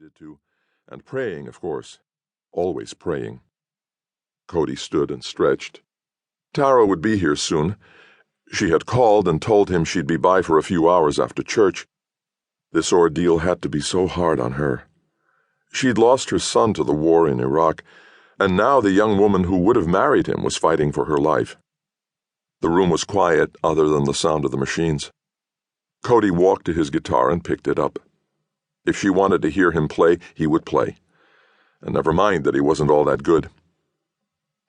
needed to, and praying, of course, always praying. Cody stood and stretched. Tara would be here soon. She had called and told him she'd be by for a few hours after church. This ordeal had to be so hard on her. She'd lost her son to the war in Iraq, and now the young woman who would have married him was fighting for her life. The room was quiet other than the sound of the machines. Cody walked to his guitar and picked it up. If she wanted to hear him play, he would play. And never mind that he wasn't all that good.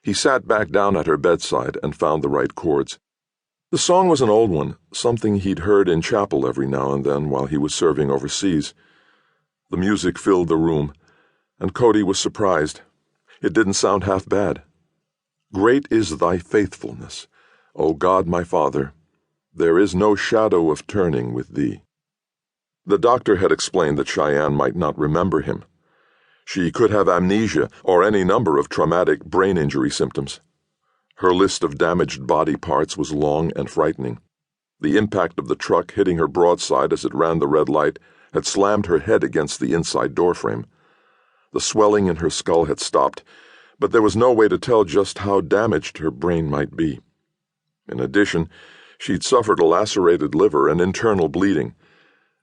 He sat back down at her bedside and found the right chords. The song was an old one, something he'd heard in chapel every now and then while he was serving overseas. The music filled the room, and Cody was surprised. It didn't sound half bad. Great is thy faithfulness, O God my Father. There is no shadow of turning with thee. The doctor had explained that Cheyenne might not remember him. She could have amnesia or any number of traumatic brain injury symptoms. Her list of damaged body parts was long and frightening. The impact of the truck hitting her broadside as it ran the red light had slammed her head against the inside doorframe. The swelling in her skull had stopped, but there was no way to tell just how damaged her brain might be. In addition, she'd suffered a lacerated liver and internal bleeding.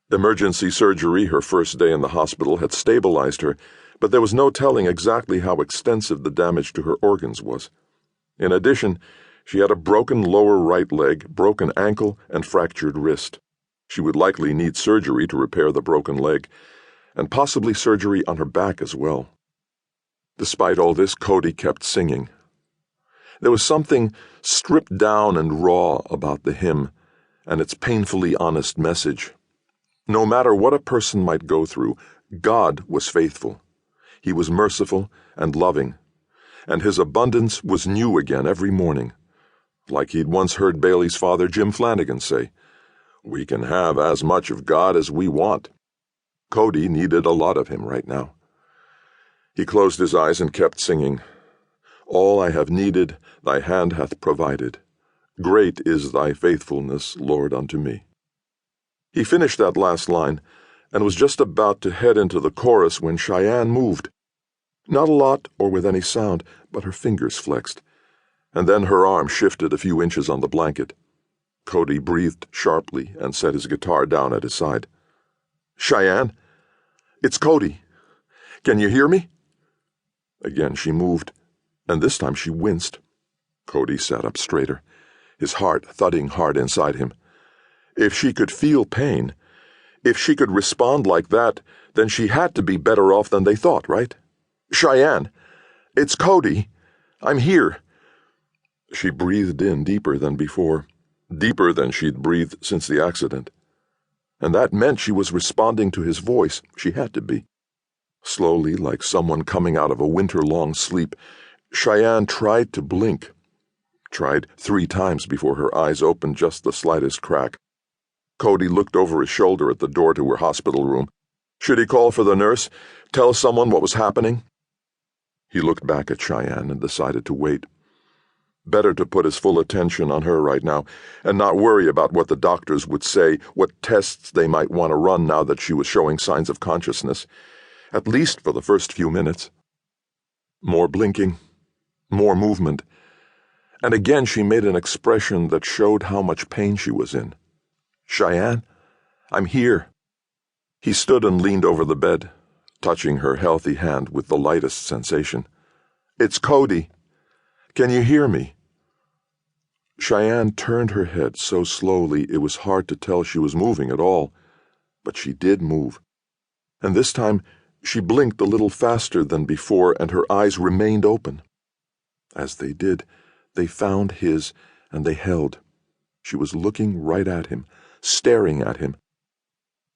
Emergency surgery her first day in the hospital had stabilized her, but there was no telling exactly how extensive the damage to her organs was. In addition, she had a broken lower right leg, broken ankle, and fractured wrist. She would likely need surgery to repair the broken leg, and possibly surgery on her back as well. Despite all this, Cody kept singing. There was something stripped down and raw about the hymn, and its painfully honest message. No matter what a person might go through, God was faithful. He was merciful and loving, and his abundance was new again every morning. Like he'd once heard Bailey's father, Jim Flanagan, say, "We can have as much of God as we want." Cody needed a lot of him right now. He closed his eyes and kept singing. All I have needed, thy hand hath provided. Great is thy faithfulness, Lord, unto me. He finished that last line and was just about to head into the chorus when Cheyenne moved. Not a lot or with any sound, but her fingers flexed, and then her arm shifted a few inches on the blanket. Cody breathed sharply and set his guitar down at his side. "Cheyenne? It's Cody. Can you hear me?" Again she moved, and this time she winced. Cody sat up straighter, his heart thudding hard inside him. If she could feel pain, if she could respond like that, then she had to be better off than they thought, right? "Cheyenne, it's Cody. I'm here." She breathed in deeper than before, deeper than she'd breathed since the accident. And that meant she was responding to his voice. She had to be. Slowly, like someone coming out of a winter-long sleep, Cheyenne tried to blink. Tried 3 times before her eyes opened just the slightest crack. Cody looked over his shoulder at the door to her hospital room. Should he call for the nurse? Tell someone what was happening? He looked back at Cheyenne and decided to wait. Better to put his full attention on her right now, and not worry about what the doctors would say, what tests they might want to run now that she was showing signs of consciousness, at least for the first few minutes. More blinking, more movement, and again she made an expression that showed how much pain she was in. "Cheyenne, I'm here." He stood and leaned over the bed, touching her healthy hand with the lightest sensation. "It's Cody. Can you hear me?" Cheyenne turned her head so slowly it was hard to tell she was moving at all, but she did move. And this time she blinked a little faster than before, and her eyes remained open. As they did, they found his, and they held. She was looking right at him, staring at him.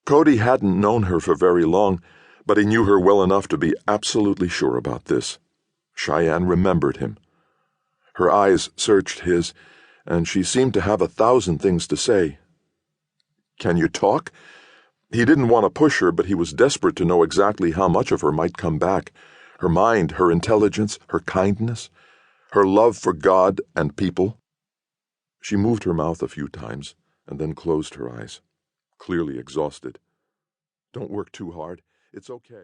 Cody hadn't known her for very long, but he knew her well enough to be absolutely sure about this. Cheyenne remembered him. Her eyes searched his, and she seemed to have 1,000 things to say. "Can you talk?" He didn't want to push her, but he was desperate to know exactly how much of her might come back. Her mind, her intelligence, her kindness, her love for God and people. She moved her mouth a few times and then closed her eyes, clearly exhausted. "Don't work too hard. It's okay."